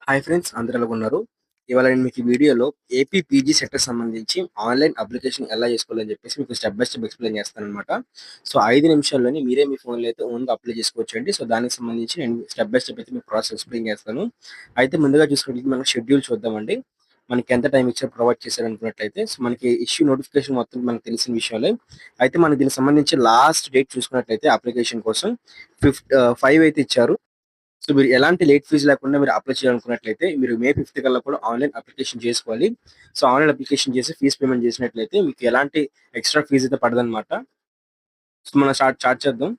Hi friends, అందరూ ఎలాగున్నారు? ఇవాళ నేను మీకు ఈ వీడియోలో ఏపీ పీజీ సెక్టర్ సంబంధించి ఆన్‌లైన్ అప్లికేషన్ ఎలా చేసుకోవాలని చెప్పేసి మీకు స్టెప్ బై స్టెప్ ఎక్స్‌ప్లెయిన్ చేస్తాననమాట. సో, 5 నిమిషాల్లోనే మీరే మీ ఫోన్‌లో అయితే ఓన్‌గా అప్లై చేసుకోవచ్చండి. సో, దానికి సంబంధించి నేను స్టెప్ బై స్టెప్ అయితే మీకు ప్రాసెస్ ఎక్స్‌ప్లెయిన్ చేస్తాను. అయితే ముందుగా చూసుకున్నట్లయితే మనం షెడ్యూల్ చూద్దామండి. మనకి ఎంత టైం ఇచ్చారు ప్రొవైడ్ చేశారనుకున్నట్లయితే, సో, మనకి ఇష్యూ నోటిఫికేషన్ మొత్తం మనకు తెలిసిన విషయాలే. అయితే మనకు దీనికి సంబంధించి లాస్ట్ డేట్ చూసుకున్నట్లయితే అప్లికేషన్ కోసం 5 అయితే ఇచ్చారు. సో, మీరు ఎలాంటి లేట్ ఫీజ్ లేకుండా మీరు అప్లై చేయాలనుకున్నట్లయితే, మీరు మే 5థ్ కల్లా కూడా ఆన్‌లైన్ అప్లికేషన్ చేసుకోవాలి. సో, ఆన్‌లైన్ అప్లికేషన్ చేసి ఫీజ్ పేమెంట్ చేసినట్లయితే మీకు ఎలాంటి ఎక్స్‌ట్రా ఫీజ్ అయితే పడదనమాట. సో, మనం స్టార్ట్ చేద్దాం.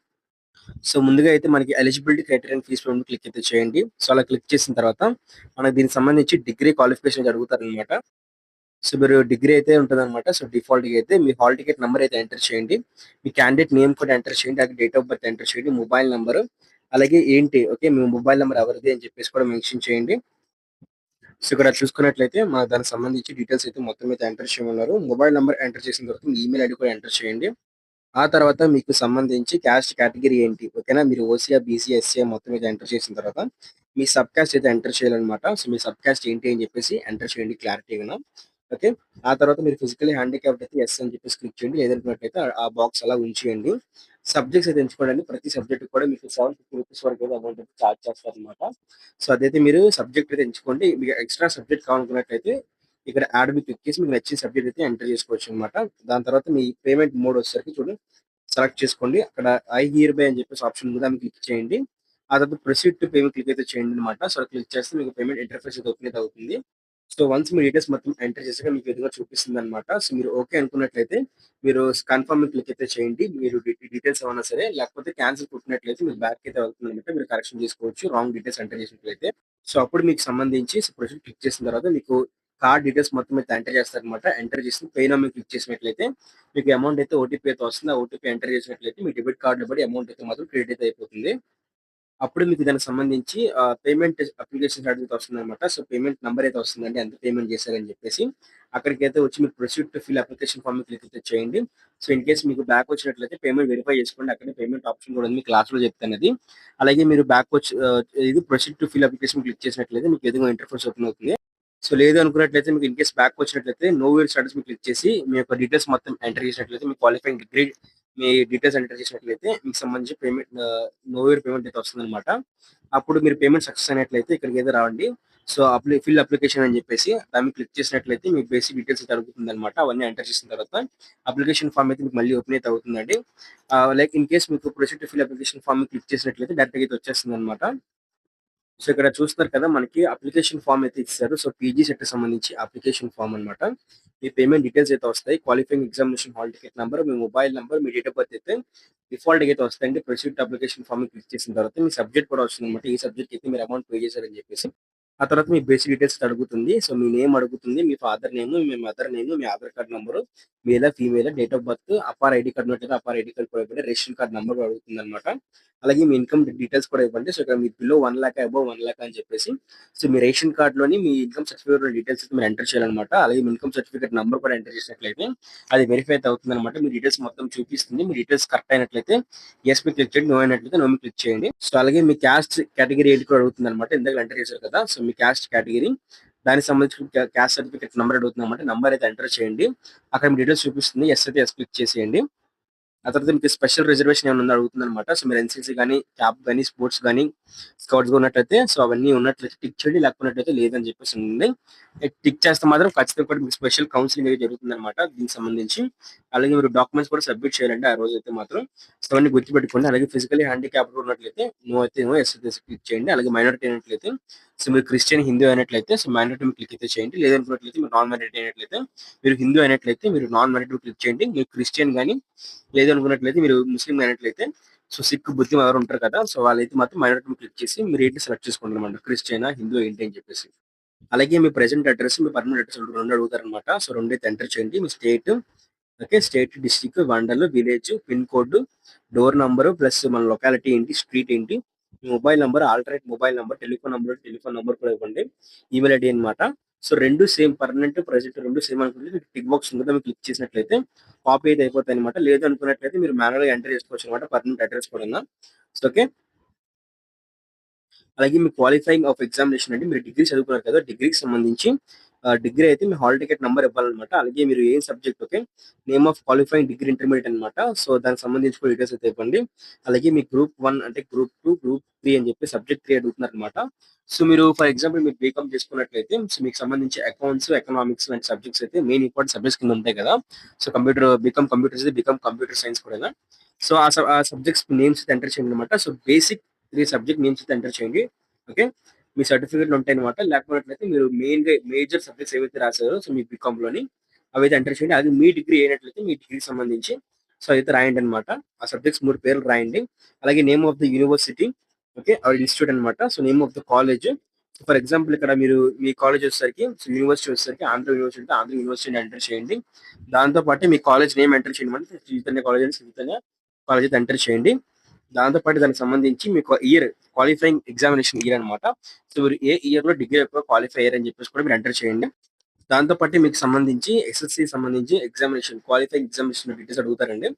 సో, ముందుగా అయితే మనకి eligibility criteria fees payment click అయితే చేయండి. సో, అలా క్లిక్ చేసిన తర్వాత మనకు దీనికి సంబంధించి డిగ్రీ క్వాలిఫికేషన్ అయితే అడుగుతారనమాట. సో, మీరు డిగ్రీ అయితే ఉంటదనమాట. సో, డిఫాల్ట్‌గా అయితే మీ హాల్ టికెట్ నంబర్ అయితే ఎంటర్ చేయండి. మీ క్యాండిడేట్ నేమ్ కూడా ఎంటర్ చేయండి. అలాగే డేట్ ఆఫ్ బర్త్ ఎంటర్ చేయండి. మొబైల్ నంబరు అలాగే ఏంటి ఓకే. మీ మొబైల్ నంబర్ ఎవరిది అని చెప్పేసి కూడా మెన్షన్ చేయండి. సో, ఇక్కడ చూసుకున్నట్లయితే దానికి సంబంధించి డీటెయిల్స్ అయితే మొత్తం అయితే ఎంటర్ చేయమన్నారు. మొబైల్ నంబర్ ఎంటర్ చేసిన తర్వాత మీ ఈమెయిల్ ఐడీ కూడా ఎంటర్ చేయండి. ఆ తర్వాత మీకు సంబంధించి క్యాస్ట్ కేటగరీ ఏంటి? ఓకేనా? మీరు ఓసీఆ, బీసీఆ, ఎస్సీఆ మొత్తం అయితే ఎంటర్ చేసిన తర్వాత మీ సబ్ కాస్ట్ అయితే ఎంటర్ చేయాలన్నమాట. సో, మీ సబ్ కాస్ట్ ఏంటి అని చెప్పేసి ఎంటర్ చేయండి క్లారిటీగాన. ఓకే. ఆ తర్వాత మీరు ఫిజికల్లీ హ్యాండిక్యాప్డ్ అయితే యెస్ అని చెప్పేసి క్లిక్ చేయండి. లేదనుకున్నట్లయితే ఆ బాక్స్ అలా ఉంచేయండి. సబ్జెక్ట్స్ అయితే ఎంచుకోండి. ప్రతి సబ్జెక్ట్‌కి కూడా మీకు రూ. 750 వరకు అయితే అమౌంట్ అయితే చార్జ్ చేస్తారన్నమాట. సో, అదైతే మీరు సబ్జెక్ట్ అయితే ఎంచుకోండి. మీకు ఎక్స్‌ట్రా సబ్జెక్ట్ కావాలనుకున్నట్లయితే ఇక్కడ యాడ్ మీ క్లిక్ చేసి మీకు నచ్చిన సబ్జెక్ట్ అయితే ఎంటర్ చేసుకోవచ్చన్నమాట. దాని తర్వాత మీ పేమెంట్ మోడ్ వచ్చేసరికి చూడండి సెలెక్ట్ చేసుకోండి. అక్కడ ఐ హియర్ బై అని చెప్పేసి ఆప్షన్ ఉంది. దాన్ని క్లిక్ చేయండి. ఆ తర్వాత ప్రొసీడ్ టు పేమెంట్ క్లిక్ అయితే చేయండి అన్నమాట. సో, క్లిక్ చేస్తే మీకు పేమెంట్ ఇంటర్ఫేస్ అయితే ఓపెన్ అయితే అవుతుంది. సో, వన్స్ మీ డీటెయిల్స్ మొత్తం ఎంటర్ చేసాక మీకు ఎదురుగా చూపిస్తుందన్నమాట. సో, మీరు ఓకే అనుకున్నట్లయితే మీరు కన్ఫర్మ్ మీద క్లిక్ అయితే చేయండి. మీరు డీటెయిల్స్ ఏమన్నా సరే లేకపోతే క్యాన్సిల్ కొట్టినట్లయితే మీకు బ్యాక్ అయితే వెళ్తుందన్నమాట. మీరు కరెక్షన్ చేసుకోవచ్చు. రాంగ్ డీటెయిల్స్ ఎంటర్ చేసినట్లయితే. సో, అప్పుడు మీకు సంబంధించి ప్రొసీడ్ క్లిక్ చేసిన తర్వాత మీకు కార్డ్ డీటెయిల్స్ మొత్తం అయితే ఎంటర్ చేస్తారన్నమాట. ఎంటర్ చేసి పే నౌ మీద క్లిక్ చేసినట్లయితే మీకు అమౌంట్ అయితే ఓటీపీ అయితే వస్తుంది. ఆ ఓటీపీ ఎంటర్ చేసినట్లయితే మీ డెబిట్ కార్డ్‌లో పడి అమౌంట్ అయితే మాత్రం క్రెడిట్ అయితే అయిపోతుంది. అప్పుడు మీకు దానికి సంబంధించి పేమెంట్ అప్లికేషన్ స్టాటస్ అయితే వస్తుందన్నమాట. సో, పేమెంట్ నంబర్ అయితే వస్తుందండి. ఎంత పేమెంట్ చేశారని చెప్పేసి. అక్కడికైతే వచ్చి మీరు proceed to fill application form మీద క్లిక్ అయితే చేయండి. సో, ఇన్ కేస్ మీకు బ్యాక్ వచ్చినట్లయితే పేమెంట్ వెరిఫై చేసుకోండి. అక్కడే పేమెంట్ ఆప్షన్ కూడా ఉంది. మీకు లాస్ట్‌లో చెప్తానది. అలాగే మీరు బ్యాక్ వచ్చి ఇది proceed to fill application click చేసినట్లయితే మీకు ఎదురుగా ఇంటర్ఫేస్ ఓపెన్ అవుతుంది. సో, లేదు అనుకున్నట్లయితే మీకు ఇన్ కేస్ బ్యాక్ వచ్చినట్లయితే నో వేర్ స్టాటస్ మీద క్లిక్ చేసి మీ యొక్క డీటెయిల్స్ మొత్తం ఎంటర్ చేసినట్లయితే మీ క్వాలిఫైయింగ్ డిగ్రీ మీ డీటెయిల్స్ ఎంటర్ చేసినట్లయితే మీకు సంబంధించి పేమెంట్ నో వేర్ పేమెంట్ అయితే వస్తుందన్నమాట. అప్పుడు మీరు పేమెంట్ సక్సెస్ అయినట్లయితే ఇక్కడికైతే రావండి. సో, ఫిల్ అప్లికేషన్ అని చెప్పేసి దాన్ని క్లిక్ చేసినట్లయితే మీ బేసిక్ డీటెయిల్స్ అయితే అడుగుతుందన్నమాట. అవన్నీ ఎంటర్ చేసిన తర్వాత అప్లికేషన్ ఫార్మ్ అయితే మీకు మళ్ళీ ఓపెన్ అయితే అవుతుందండి. లైక్ ఇన్ కేస్ మీకు proceed to fill application form మీద క్లిక్ చేసినట్లయితే డైరెక్ట్‌గా అయితే వచ్చేస్తుందన్నమాట. సో, ఇక్కడ చూస్తున్నారు కదా! మనకి అప్లికేషన్ ఫార్మ్ అయితే ఇచ్చేసారు. సో, పీజీ సెట్‌కి సంబంధించి అప్లికేషన్ ఫార్మ్ అన్నమాట. మీ పేమెంట్ డీటెయిల్స్ అయితే వస్తాయి. Qualifying examination hall ticket number, మీ మొబైల్ నంబర్, మీ డేట్ ఆఫ్ బర్త్ అయితే డిఫాల్ట్‌గా అయితే వస్తాయండి. Proceed to application form click చేసిన తర్వాత మీ సబ్జెక్ట్ కూడా వస్తుందన్నమాట. ఈ సబ్జెక్ట్‌కి అయితే మీరు అమౌంట్ పే చేశారని చెప్పేసి. ఆ తర్వాత మీ బేసిక్ డీటెయిల్స్ అడుగుతుంది. సో, మీ నేమ్ అడుగుతుంది. మీ ఫాదర్ నేమ్, మీ మదర్ నేమ్, మీ ఆధార్ కార్డ్ నంబరు, మేలా, ఫీమేలా, date of birth, APAAR ID card ఉన్నట్టయితే అపార్ ఐడీ కార్డ్ కూడా ఇవ్వండి. రేషన్ కార్డ్ నంబర్ కూడా అడుగుతుందన్నమాట. అలాగే మీ ఇన్‌కమ్ డీటెయిల్స్ కూడా ఇవ్వండి. సో, ఇక్కడ మీరు బిలో 1,00,000 అబోవ్ 1,00,000 అని చెప్పేసి సో, మీ రేషన్ కార్డ్‌లోని మీ ఇన్‌కమ్ సర్టిఫికేట్‌లో డీటెయిల్స్ అయితే మీరు ఎంటర్ చేయాలన్నమాట. అలాగే మీ ఇన్‌కమ్ సర్టిఫికేట్ నంబర్ కూడా ఎంటర్ చేసినట్లయితే అది వెరిఫై అయితే అవుతుందన్నమాట. మీ డీటెయిల్స్ మొత్తం చూపిస్తుంది. మీ డీటెయిల్స్ కరెక్ట్ అయినట్లయితే యెస్ మీద క్లిక్ చేయండి. నో అయినట్లయితే నో మీద క్లిక్ చేయండి. సో, అలాగే మీ క్యాస్ట్ కేటగరీ ఏంటి కూడా అడుగుతుందన్నమాట. ఇందాక ఎంటర్ చేశారు కదా! సో, మీ క్యాస్ట్ కేటగరీ దానికి సంబంధించిన క్యాస్ట్ సర్టిఫికేట్ నంబర్ అడుగుతుందన్నమాట. నంబర్ అయితే ఎంటర్ చేయండి. అక్కడ మీ డీటెయిల్స్ చూపిస్తుంది. యెస్ అయితే యెస్ క్లిక్ చేసేయండి. ఆ తర్వాత మీకు స్పెషల్ రిజర్వేషన్ ఏమైనా ఉందా అడుగుతుందన్నమాట. సో, మీరు ఎన్‌సీసీ గాని, క్యాప్ గాని, స్పోర్ట్స్ గాని, స్కౌట్స్‌గా ఉన్నట్లయితే సో, అవన్నీ ఉన్నట్లయితే టిక్ చేయండి. లేకపోయినట్లయితే లేదని చెప్పేసి ఉంది. టిక్ చేస్తే మాత్రం ఖచ్చితంగా కూడా మీకు స్పెషల్ కౌన్సెలింగ్ అనేది జరుగుతుందన్నమాట దీనికి సంబంధించి. అలాగే మీరు డాక్యుమెంట్స్ కూడా సబ్మిట్ చేయాలండి ఆ రోజైతే మాత్రం. సో, అవన్నీ గుర్తుపెట్టుకోండి. అలాగే ఫిజికల్లీ హ్యాండిక్యాప్డ్ ఉన్నట్లయితే నో అయితే నో, యెస్ అయితే యెస్ క్లిక్ చేయండి. అలాగే మైనారిటీ అయినట్లయితే సో, మీరు క్రిస్టియన్, హిందూ అయినట్లయితే సో, మైనారిటీ మీద క్లిక్ అయితే చేయండి. లేదనుకున్నట్లయితే మీరు నాన్ మైనారిటీ అయినట్లయితే మీరు హిందూ అయినట్లయితే మీరు నాన్ మైనారిటీ మీద క్లిక్ చేయండి. మీరు క్రిస్టియన్ గాని లేదనుకున్నట్లయితే మీరు ముస్లిం అయినట్లయితే సో, సిక్, బుద్ధిం ఎవరు ఉంటారు కదా! సో, వాళ్ళైతే మాత్రం మైనారిటీ మీద క్లిక్ చేసి మీరు ఏంటి సెలెక్ట్ చేసుకోండనమాట. క్రిస్టియనా, హిందూ ఏంటి అని చెప్పేసి. అలాగే మీ ప్రెజెంట్ అడ్రెస్, మీ పర్మనెంట్ అడ్రెస్ 2 అడుగుతారనమాట. సో, 2 అయితే ఎంటర్ చేయండి. మీ state okay. State, district, mandal, village, pin code, door number plus మన లొకాలిటీ ఏంటి, స్ట్రీట్ ఏంటి, మీ mobile number, alternate mobile number, telephone number కూడా ఇవ్వండి. ఈమెయిల్ ఐడీ అన్నమాట. So, 2 same permanent, present 2 same అనుకుంటే మీకు టిక్ బాక్స్ ఉంది కదా! మీరు క్లిక్ చేసినట్లయితే కాపీ అయితే అయిపోతాయన్నమాట. లేదు అనుకున్నట్లయితే మీరు మాన్యువల్‌గా ఎంటర్ చేసుకోవచ్చన్నమాట పర్మనెంట్ అడ్రెస్ కూడాను. So, okay. అలాగే మీ క్వాలిఫైయింగ్ ఆఫ్ ఎగ్జామినేషన్ అండి. మీరు డిగ్రీ చదువుకున్నారు కదా! డిగ్రీకి సంబంధించి డిగ్రీ అయితే మీ హాల్ టికెట్ నంబర్ ఇవ్వాలన్నమాట. అలాగే మీరు ఏ subject okay. Name of qualifying degree intermediate అన్నమాట. సో, దానికి సంబంధించి కూడా డీటెయిల్స్ అయితే ఇవ్వండి. అలాగే మీ గ్రూప్ 1 అంటే గ్రూప్ 2, గ్రూప్ 3 అని చెప్పి సబ్జెక్ట్ 3 అడుగుతున్నారన్నమాట. సో, మీరు ఫర్ ఎగ్జాంపుల్ మీరు బీకామ్ చేసుకున్నట్లయితే సో, మీకు సంబంధించి అకౌంట్స్, ఎకనామిక్స్ లాంటి సబ్జెక్ట్స్ అయితే మెయిన్ ఇంపార్టెంట్ సబ్జెక్ట్స్ కింద ఉంటాయి కదా! సో, బీకామ్ కంప్యూటర్స్ అయితే బీకామ్ కంప్యూటర్ సైన్స్ కూడానా. సో, ఆ సబ్జెక్ట్స్ నేమ్స్ అయితే ఎంటర్ చేయండన్నమాట. సో, బేసిక్ 3 సబ్జెక్ట్ నేమ్స్ అయితే ఎంటర్ చేయండి. ఓకే. మీ సర్టిఫికేట్‌లు ఉంటాయన్నమాట. లేకపోయినట్లయితే మీరు మేజర్ సబ్జెక్ట్స్ ఏవైతే రాసారో సో, మీ బీకామ్‌లోని అవైతే ఎంటర్ చేయండి. అది మీ డిగ్రీ అయినట్లయితే మీ డిగ్రీకి సంబంధించి సో, అయితే రాయండన్నమాట. ఆ సబ్జెక్ట్స్ 3 పేర్లు రాయండి. అలాగే name of the university okay. Or institute అన్నమాట. So, name of the college. For example ఇక్కడ మీరు మీ కాలేజ్ వచ్చేసరికి సో, యూనివర్సిటీ వచ్చేసరికి ఆంధ్ర యూనివర్సిటీ అంటే ఆంధ్ర యూనివర్సిటీని ఎంటర్ చేయండి. దాంతో పాటు మీ కాలేజ్ నేమ్ ఎంటర్ చేయండి. అంటే చైతన్య కాలేజ్ అంటే చైతన్య కాలేజ్ అయితే ఎంటర్ చేయండి. దాంతో పాటు దానికి సంబంధించి మీకు ఇయర్ క్వాలిఫైయింగ్ ఎగ్జామినేషన్ ఇయర్ అన్నమాట. సో, మీరు ఏ ఇయర్‌లో డిగ్రీ యొక్క క్వాలిఫై అయ్యారు అని చెప్పేసి కూడా మీరు ఎంటర్ చేయండి. దాంతో పాటు మీకు సంబంధించి ఎస్ఎస్‌సికి సంబంధించి ఎగ్జామినేషన్ క్వాలిఫైయింగ్ ఎగ్జామినేషన్ డీటెయిల్స్ అడుగుతారండి.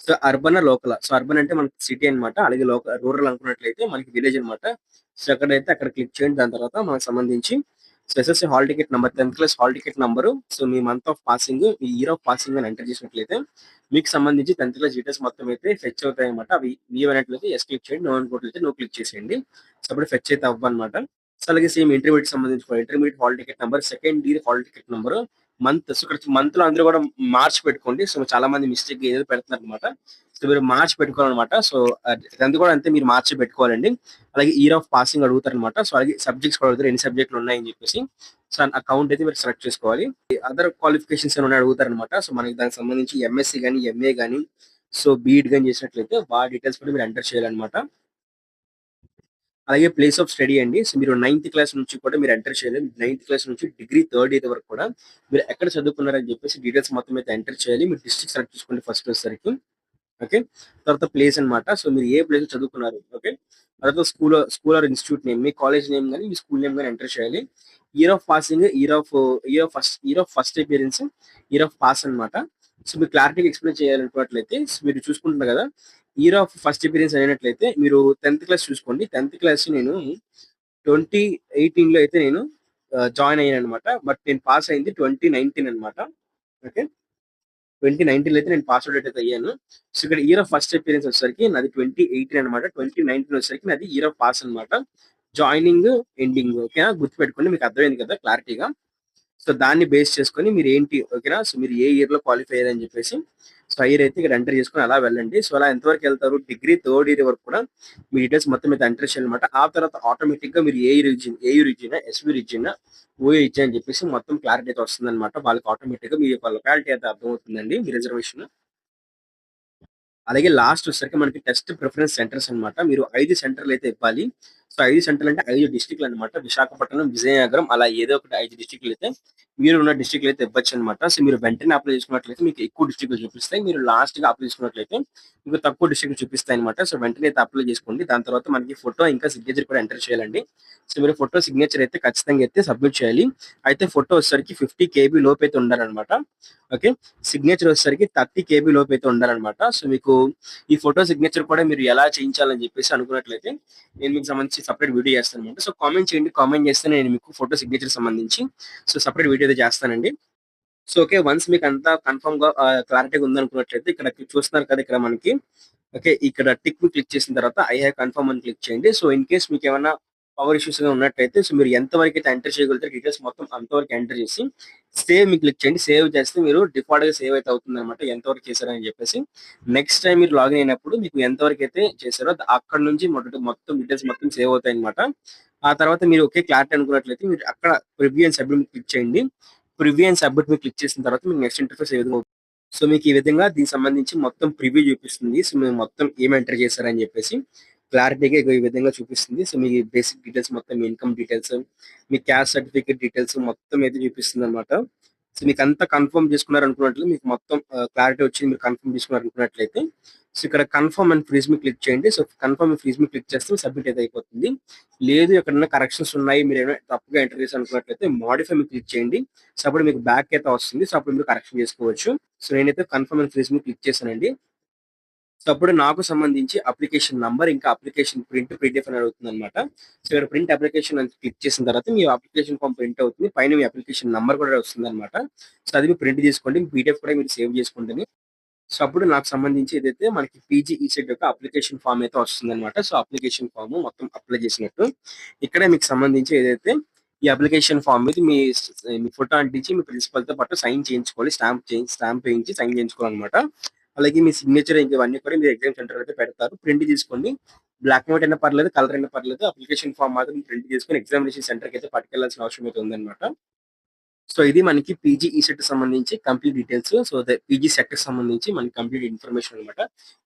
సో, అర్బనా, లోకలా. సో, అర్బన్ అంటే మనకి సిటీ అన్నమాట. అలాగే రూరల్ అనుకున్నట్లయితే మనకి విలేజ్ అన్నమాట. సో, ఎక్కడైతే అక్కడ క్లిక్ చేయండి. దాని తర్వాత మనకు సంబంధించి so, SSC hall ticket number 10థ్ class hall ticket number, so, మీ మంత్ ఆఫ్ పాసింగ్, మీ ఇయర్ ఆఫ్ పాసింగ్ అని ఎంటర్ చేసినట్లయితే మీకు సంబంధించి 10థ్ క్లాస్ డీటెయిల్స్ మొత్తం అయితే ఫెచ్ అవుతాయన్నమాట. అవి ఇవ్వనట్లయితే యెస్ క్లిక్ చేయండి. నో అనుకున్నట్లయితే నో క్లిక్ చేసేయండి. సో, అప్పుడు ఫెచ్ అయితే అవ్వన్నమాట. సో, అలాగే సేమ్ ఇంటర్మీడియేట్‌కి సంబంధించి కూడా intermediate hall ticket number, second year hall ticket number, so, ఇక్కడ మంత్‌లో అందరూ కూడా మార్చ్ పెట్టుకోండి. సో, చాలా మంది మిస్టేక్‌గా ఏదో పెడుతున్నారన్నమాట. సో, మీరు మార్చ్ పెట్టుకోవాలన్నమాట. సో, 10థ్ కూడా అంతే మీరు మార్చే పెట్టుకోవాలండి. అలాగే ఇయర్ ఆఫ్ పాసింగ్ అడుగుతారన్నమాట. సో, అలాగే సబ్జెక్ట్స్ కూడా అడుగుతారు. ఎన్ని సబ్జెక్టులు ఉన్నాయని చెప్పేసి. సో, ఆ కౌంట్ అయితే మీరు సెలెక్ట్ చేసుకోవాలి. అదర్ క్వాలిఫికేషన్స్ ఏమైనా అడుగుతారన్నమాట. సో, మనకి దానికి సంబంధించి ఎంఎస్‌సి గాని, ఎంఏ గాని, సో, బీఈడీ గాని చేసినట్లయితే డీటెయిల్స్ కూడా మీరు ఎంటర్ చేయాలన్నమాట. అలాగే ప్లేస్ ఆఫ్ స్టడీ అండి. సో, మీరు 9థ్ క్లాస్ నుంచి కూడా మీరు ఎంటర్ చేయాలి. 9థ్ క్లాస్ నుంచి డిగ్రీ థర్డ్ ఇయర్ వరకు కూడా మీరు ఎక్కడ చదువుకున్నారని చెప్పేసి డీటెయిల్స్ మొత్తం అయితే ఎంటర్ చేయాలి. మీరు డిస్ట్రిక్ట్ సెలెక్ట్ చేసుకోండి ఫస్ట్ వచ్చేసరికి. ఓకే. తర్వాత ప్లేస్ అన్నమాట. సో, మీరు ఏ ప్లేస్‌లో చదువుకున్నారు. ఓకే. తర్వాత school or institute name, me college name గాని, మీ స్కూల్ నేమ్ గాని ఎంటర్ చేయాలి. Year of passing, year of first appearance, year of pass అన్నమాట. సో, మీరు క్లారిటీగా ఎక్స్‌ప్లెయిన్ చేయాలనుకున్నట్లయితే మీరు చూసుకుంటున్నారు కదా! ఇయర్ ఆఫ్ ఫస్ట్ అపియరెన్స్ అయినట్లయితే మీరు 10థ్ క్లాస్ చూసుకోండి. 10థ్ క్లాస్ నేను 2018లో అయితే నేను జాయిన్ అయ్యానన్నమాట. బట్ నేను పాస్ అయింది 2019 అన్నమాట. ఓకే. 2019లో అయితే నేను పాస్ ఔట్ అయితే అయ్యాను. సో, ఇక్కడ ఇయర్ ఆఫ్ ఫస్ట్ అపియరెన్స్ వచ్చేసరికి నాది 2018 అన్నమాట. 2019 వచ్చేసరికి నాది ఇయర్ ఆఫ్ పాస్ అన్నమాట. జాయినింగ్, ఎండింగ్ ఓకేనా? గుర్తుపెట్టుకోండి. మీకు అర్థమైంది కదా క్లారిటీగా. సో, దాన్ని బేస్ చేసుకొని మీరేంటి ఓకేనా? సో, మీరు ఏ ఇయర్‌లో క్వాలిఫై అయ్యారని చెప్పేసి సో, ఆ ఇయర్ అయితే ఇక్కడ ఎంటర్ చేసుకొని అలా వెళ్ళండి. సో, అలా ఎంతవరకు వెళ్తారు? డిగ్రీ థర్డ్ ఇయర్ వరకు కూడా మీ డీటెయిల్స్ మొత్తం మీద ఎంటర్ చేయాలన్నమాట. ఆ తర్వాత ఆటోమేటిక్‌గా మీరు ఏయూ రీజియనా, ఎస్‌వి రీజియనా, ఓయూ రీజియన్ అని చెప్పేసి మొత్తం క్లారిటీ అయితే వస్తుందన్నమాట. వాళ్ళకి ఆటోమేటిక్‌గా మీ యొక్క లొకాలిటీ అయితే అర్థమవుతుందండి. మీ రిజర్వేషన్. అలాగే లాస్ట్ వచ్చేసరికి మనకి టెస్ట్ ప్రిఫరెన్స్ సెంటర్స్ అన్నమాట. మీరు 5 సెంటర్‌లయితే ఇవ్వాలి. సో, 5 సెంటర్‌లు అంటే 5 డిస్ట్రిక్ట్‌లన్నమాట. విశాఖపట్నం, విజయనగరం అలా ఏదో ఒకటి 5 డిస్ట్రిక్ట్‌లయితే మీరున్న డిస్ట్రిక్ట్‌లయితే ఇవ్వొచ్చన్నమాట. సో, మీరు వెంటనే అప్లై చేసుకున్నట్లయితే మీకు ఎక్కువ డిస్ట్రిక్ట్‌లు చూపిస్తాయి. మీరు లాస్ట్‌గా అప్లై చేసుకున్నట్లయితే మీకు తక్కువ డిస్ట్రిక్ట్‌లు చూపిస్తాయన్నమాట. సో, వెంటనే అయితే అప్లై చేసుకోండి. దాని తర్వాత మనకి ఫోటో ఇంకా సిగ్నేచర్ కూడా ఎంటర్ చేయాలండి. సో, మీరు ఫోటో సిగ్నేచర్ అయితే ఖచ్చితంగా అయితే సబ్మిట్ చేయాలి. అయితే ఫోటో వచ్చేసరికి 50 కేబీ లోపైతే ఉండాలన్నమాట. ఓకే. సిగ్నేచర్ వచ్చేసరికి 30 కేబీ లోపైతే ఉండాలన్నమాట. సో, మీకు ఈ ఫోటో సిగ్నేచర్ కూడా మీరు ఎలా చేయించాలని చెప్పేసి అనుకున్నట్లయితే నేను మీకు సంబంధించి సెపరేట్ వీడియో చేస్తానన్నమాట. సో, కామెంట్ చేయండి. కామెంట్ చేస్తే నేను మీకు ఫోటో సిగ్నేచర్ సంబంధించి సో, సెపరేట్ వీడియో అయితే చేస్తానండి. So, okay. వన్స్ మీకంతా కన్ఫర్మ్‌గా క్లారిటీగా ఉందనుకున్నట్లయితే ఇక్కడ చూస్తున్నారు కదా! ఇక్కడ మనకి ఓకే. ఇక్కడ టిక్‌ని క్లిక్ చేసిన తర్వాత ఐ హావ్ కన్ఫర్మ్ అని క్లిక్ చేయండి. సో, ఇన్ కేస్ మీకేమన్నా పవర్ ఇష్యూస్‌గా ఉన్నట్టయితే సో, మీరు ఎంత వరకైతే ఎంటర్ చేయగలుగుతారో డీటెయిల్స్ మొత్తం అంతవరకు ఎంటర్ చేసి సేవ్ మీద క్లిక్ చేయండి. సేవ్ చేస్తే మీరు డిఫాల్ట్‌గా సేవ్ అయితే అవుతుందన్నమాట. ఎంతవరకు చేశారని చెప్పేసి. నెక్స్ట్ టైమ్ మీరు లాగిన్ అయినప్పుడు మీకు ఎంతవరకైతే చేశారో అక్కడి నుంచి మొత్తం డీటెయిల్స్ మొత్తం సేవ్ అవుతాయన్నమాట. ఆ తర్వాత మీరు ఓకే క్లారిటీ అనుకున్నట్లయితే మీరు అక్కడ ప్రివ్యూ అండ్ సబ్మిట్ మీద క్లిక్ చేయండి. ప్రివ్యూ అండ్ సబ్మిట్ మీద క్లిక్ చేసిన తర్వాత మీకు నెక్స్ట్ ఇంటర్ఫేస్ ఏ విధంగా సో, మీకు ఈ విధంగా దీనికి సంబంధించి మొత్తం ప్రివ్యూ చూపిస్తుంది. సో, మీరు మొత్తం ఏం ఎంటర్ చేశారని చెప్పేసి క్లారిటీగా ఇగో ఈ విధంగా చూపిస్తుంది. సో, మీ బేసిక్ డీటెయిల్స్ మొత్తం మీ ఇన్‌కమ్ డీటెయిల్స్, మీ క్యాస్ట్ సర్టిఫికేట్ డీటెయిల్స్ మొత్తం అయితే చూపిస్తుందన్నమాట. సో, మీకంతా కన్ఫర్మ్ చేసుకున్నారనుకున్నట్లయితే మీకు మొత్తం క్లారిటీ వచ్చింది. మీరు కన్ఫర్మ్ చేసుకున్నారనుకున్నట్లయితే సో, ఇక్కడ కన్ఫర్మ్ అండ్ ఫ్రీజ్ మీద క్లిక్ చేయండి. సో, కన్ఫర్మ్ అండ్ ఫ్రీజ్ మీద క్లిక్ చేస్తే సబ్మిట్ అయితే అయిపోతుంది. లేదు ఎక్కడన్నా కరెక్షన్స్ ఉన్నాయి. మీరేమైనా తప్పుగా ఎంటర్ చేశారనుకున్నట్లయితే మోడిఫై మీద క్లిక్ చేయండి. సో, అప్పుడు మీకు బ్యాక్ అయితే వస్తుంది. సో, అప్పుడు మీరు కరెక్షన్ చేసుకోవచ్చు. సో, నేనైతే కన్ఫర్మ్ అండ్ ఫ్రీజ్ మీద క్లిక్ చేశానండి. సో, అప్పుడు నాకు సంబంధించి అప్లికేషన్ నంబర్, ఇంకా అప్లికేషన్ పీడీఎఫ్ అని అడుగుతుందనమాట. సో, ఇక్కడ ప్రింట్ అప్లికేషన్ అని క్లిక్ చేసిన తర్వాత మీ అప్లికేషన్ ఫార్మ్ ప్రింట్ అవుతుంది. పైన మీ అప్లికేషన్ నంబర్ కూడా వస్తుందనమాట. సో, అది మీరు ప్రింట్ తీసుకోండి. పీడీఎఫ్ కూడా మీరు సేవ్ చేసుకుంటేనే సో, అప్పుడు నాకు సంబంధించి ఏదైతే మనకి పీజీ ఈసెట్ యొక్క అప్లికేషన్ ఫార్మ్ అయితే వస్తుందనమాట. సో, అప్లికేషన్ ఫార్మ్ మొత్తం అప్లై చేసినట్టు. ఇక్కడే మీకు సంబంధించి ఏదైతే ఈ అప్లికేషన్ ఫార్మ్ మీద మీ ఫోటో అంటించి మీ ప్రిన్సిపల్‌తో పాటు సైన్ చేయించుకోవాలి. స్టాంప్ వేయించి సైన్ చేయించుకోవాలనమాట. అలాగే మీ సిగ్నేచర్ ఇంక ఇవన్నీ కూడా మీరు ఎగ్జామ్ సెంటర్‌లో అయితే పెడతారు. ప్రింట్ తీసుకోండి. బ్లాక్ అండ్ వైట్ అయినా పర్లేదు, కలర్ అయినా పర్లేదు. అప్లికేషన్ ఫార్మ్ మాత్రం ప్రింట్ తీసుకొని ఎగ్జామినేషన్ సెంటర్‌కి అయితే పట్టుకెళ్లాల్సిన అవసరం అయితే ఉందనమాట. సో, ఇది మనకి పీజీ ఈసెట్‌కి సంబంధించి కంప్లీట్ డీటెయిల్స్. సో, అదే పీజీ సెట్‌కి సంబంధించి మనకి కంప్లీట్ ఇన్ఫర్మేషన్ అనమాట.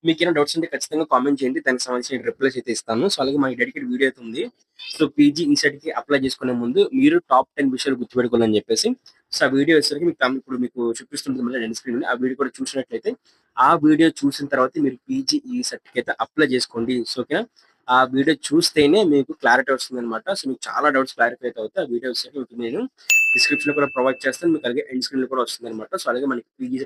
మీకేమైనా డౌట్స్ ఉంటే ఖచ్చితంగా కామెంట్ చేయండి. దానికి సంబంధించిన రిప్లైస్ అయితే ఇస్తాను. సో, అలాగే మనకి డెడికేటెడ్ వీడియో అయితే ఉంది. సో, పీజీ ఈసెట్‌కి అప్లై చేసుకునే ముందు మీరు టాప్ 10 విషయాలు గుర్తుపెట్టుకోవాలని చెప్పేసి. సో, ఆ వీడియో వచ్చేసరికి మీకు ఇప్పుడు మీకు చూపిస్తుంది మళ్ళీ ఎండ్ స్క్రీన్‌లో. ఆ వీడియో కూడా చూసినట్లయితే, ఆ వీడియో చూసిన తర్వాత మీరు పీజీ ఈసెట్‌కి అయితే అప్లై చేసుకోండి. సో, ఓకేనా? ఆ వీడియో చూస్తేనే మీకు క్లారిటీ వస్తుందనమాట. సో, మీకు చాలా డౌట్స్ క్లారిఫై అయితే అవుతాయి. ఆ వీడియో వచ్చేసరికి మీకు నేను డిస్క్రిప్షన్‌లో కూడా ప్రొవైడ్ చేస్తాను. మీకు అలాగే ఎండ్ స్క్రీన్‌లో కూడా వస్తుందనమాట. సో, అలాగే మనకి పీజీ